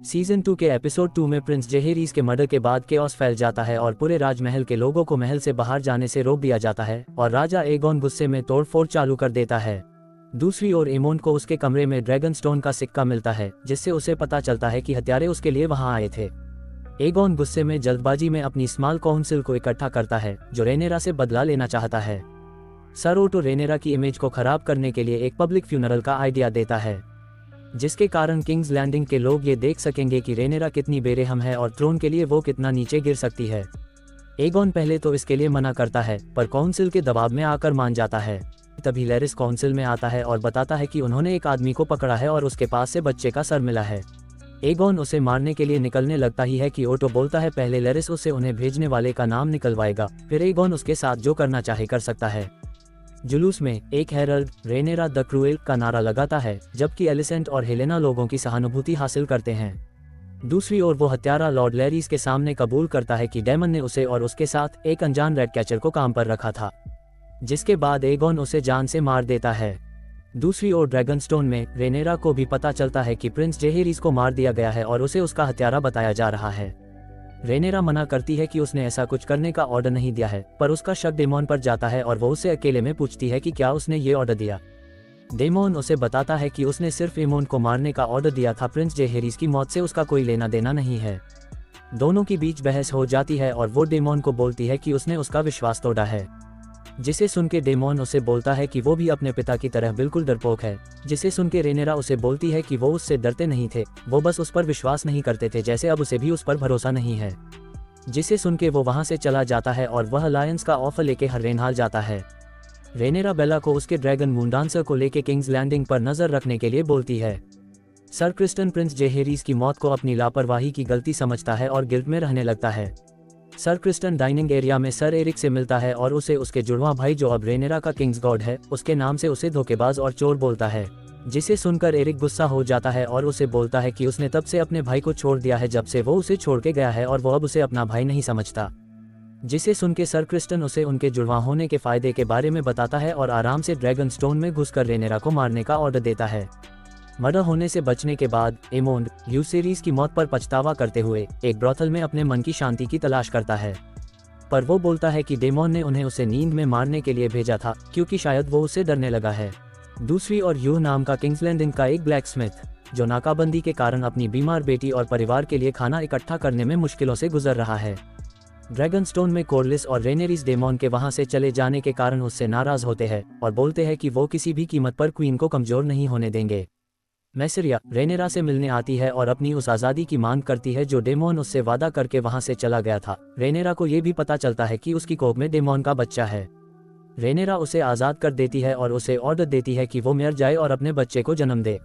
Season 2 के episode 2 में Prince जेहेरीज के मर्डर के बाद केओस फैल जाता है और पूरे राजमहल के लोगों को महल से बाहर जाने से रोक दिया जाता है और राजा एगोन गुस्से में तोड़फोड़ चालू कर देता है। दूसरी ओर एमोन को उसके कमरे में ड्रैगन स्टोन का सिक्का मिलता है, जिससे उसे पता चलता है कि हत्यारे उसके लिए वहां आए थे। एगोन गुस्से में जल्दबाजी में अपनी स्मॉल काउंसिल को इकट्ठा करता है, जो रेनेरा से बदला लेना चाहता है। सर ओटो रेनेरा की इमेज को खराब करने के लिए एक पब्लिक फ्यूनरल का आइडिया देता है, जिसके कारण किंग्स लैंडिंग के लोग ये देख सकेंगे कि रेनेरा कितनी बेरहम है और थ्रोन के लिए वो कितना नीचे गिर सकती है। एगोन पहले तो इसके लिए मना करता है, पर काउंसिल के दबाव में आकर मान जाता है। तभी लैरिस काउंसिल में आता है और बताता है कि उन्होंने एक आदमी को पकड़ा है और उसके पास से बच्चे का सर मिला है। एगोन उसे मारने के लिए निकलने लगता ही है कि ओटो बोलता है पहले लैरिस उसे उन्हें भेजने वाले का नाम निकलवाएगा, फिर एगोन उसके साथ जो करना चाहे कर सकता है। जुलूस में एक हेरल्ड रेनेरा द क्रूएल का नारा लगाता है, जबकि एलिसेंट और हेलेना लोगों की सहानुभूति हासिल करते हैं। दूसरी ओर वो हत्यारा लॉर्ड लैरिस के सामने कबूल करता है कि डेमन ने उसे और उसके साथ एक अनजान रेड कैचर को काम पर रखा था, जिसके बाद एगोन उसे जान से मार देता है। दूसरी ओर ड्रैगनस्टोन में रेनेरा को भी पता चलता है कि प्रिंस जेहेरीज को मार दिया गया है और उसे उसका हत्यारा बताया जा रहा है। रेनेरा मना करती है कि उसने ऐसा कुछ करने का ऑर्डर नहीं दिया है, पर उसका शक डेमोन पर जाता है और वो उसे अकेले में पूछती है कि क्या उसने ये ऑर्डर दिया। डेमोन उसे बताता है कि उसने सिर्फ एमोन को मारने का ऑर्डर दिया था, प्रिंस जेहेरीज की मौत से उसका कोई लेना देना नहीं है। दोनों की बीच बहस हो जाती है और वो डेमोन को बोलती है कि उसने उसका विश्वास तोड़ा है, जिसे सुन के डेमोन उसे बोलता है कि वो भी अपने पिता की तरह बिल्कुल डरपोक है, जिसे सुन के रेनेरा उसे बोलती है कि वो उससे डरते नहीं थे, वो बस उस पर विश्वास नहीं करते थे, जैसे अब उसे भी उस पर भरोसा नहीं है। जिसे सुन के वो वहां से चला जाता है और वह लायंस का ऑफर लेके हर्रेनहाल जाता है। रेनेरा बेला को उसके ड्रैगन मून डांसर को लेके किंग्स लैंडिंग पर नजर रखने के लिए बोलती है। सर क्रिस्टन प्रिंस जेहेरीज की मौत को अपनी लापरवाही की गलती समझता है और गिल्ट में रहने लगता है। सर क्रिस्टन डाइनिंग एरिया में सर एरिक से मिलता है और उसे उसके जुड़वां भाई, जो अब रेनेरा का किंग्स गॉड है, उसके नाम से उसे धोखेबाज और चोर बोलता है। जिसे सुनकर एरिक गुस्सा हो जाता है और उसे बोलता है कि उसने तब से अपने भाई को छोड़ दिया है जब से वो उसे छोड़ के गया है और वो अब उसे अपना भाई नहीं समझता। जिसे सुन के सर क्रिस्टन उसे उनके जुड़वां होने के फायदे के बारे में बताता है और आराम से ड्रैगन स्टोन में घुसकर रेनेरा को मारने का ऑर्डर देता है। मर्डर होने से बचने के बाद एमोन यूसेरीज की मौत पर पछतावा करते हुए एक ब्रॉथल में अपने मन की शांति की तलाश करता है, पर वो बोलता है कि डेमोन ने उन्हें उसे नींद में मारने के लिए भेजा था, क्योंकि शायद वो उससे डरने लगा है। दूसरी ओर यूह नाम का किंग्स लैंडिंग का एक ब्लैकस्मिथ, जो नाकाबंदी के कारण अपनी बीमार बेटी और परिवार के लिए खाना इकट्ठा करने में मुश्किलों से गुजर रहा है। ड्रैगनस्टोन में कोरलिस और रेनेरीज डेमोन के वहां से चले जाने के कारण उससे नाराज होते हैं और बोलते हैं कि वो किसी भी कीमत पर क्वीन को कमजोर नहीं होने देंगे। मैसरिया रेनेरा से मिलने आती है और अपनी उस आज़ादी की मांग करती है जो डेमोन उससे वादा करके वहां से चला गया था। रेनेरा को ये भी पता चलता है कि उसकी कोख में डेमोन का बच्चा है। रेनेरा उसे आज़ाद कर देती है और उसे ऑर्डर देती है कि वो मर जाए और अपने बच्चे को जन्म दे।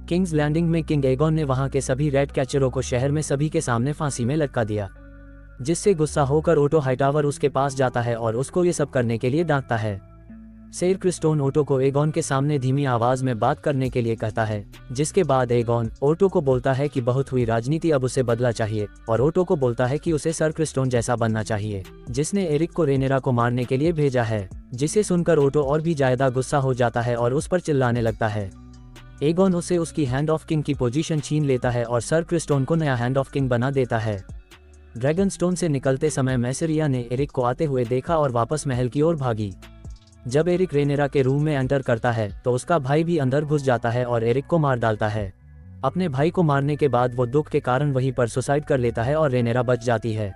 किंग्स लैंडिंग में किंग एगोन ने वहां के सभी रेड कैचरों को शहर में सभी के सामने फांसी में लटका दिया, जिससे गुस्सा होकर ओटो हाईटावर उसके पास जाता है और उसको ये सब करने के लिए डांटता है। सर क्रिस्टोन ओटो को एगोन के सामने धीमी आवाज में बात करने के लिए कहता है, जिसके बाद एगोन ओटो को बोलता है कि बहुत हुई राजनीति, अब उसे बदला चाहिए, और ओटो को बोलता है कि उसे सर क्रिस्टोन जैसा बनना चाहिए, जिसने एरिक को रेनेरा को मारने के लिए भेजा है। जिसे सुनकर ओटो और भी ज्यादा गुस्सा हो जाता है और उस पर चिल्लाने लगता है। एगोन उसे उसकी हैंड ऑफ किंग की पोजीशन छीन लेता है और सर क्रिस्टोन को नया हैंड ऑफ किंग बना देता है। ड्रैगनस्टोन से निकलते समय मैसरिया ने एरिक को आते हुए देखा और वापस महल की ओर भागी। जब एरिक रेनेरा के रूम में एंटर करता है तो उसका भाई भी अंदर घुस जाता है और एरिक को मार डालता है। अपने भाई को मारने के बाद वो दुख के कारण वहीं पर सुसाइड कर लेता है और रेनेरा बच जाती है।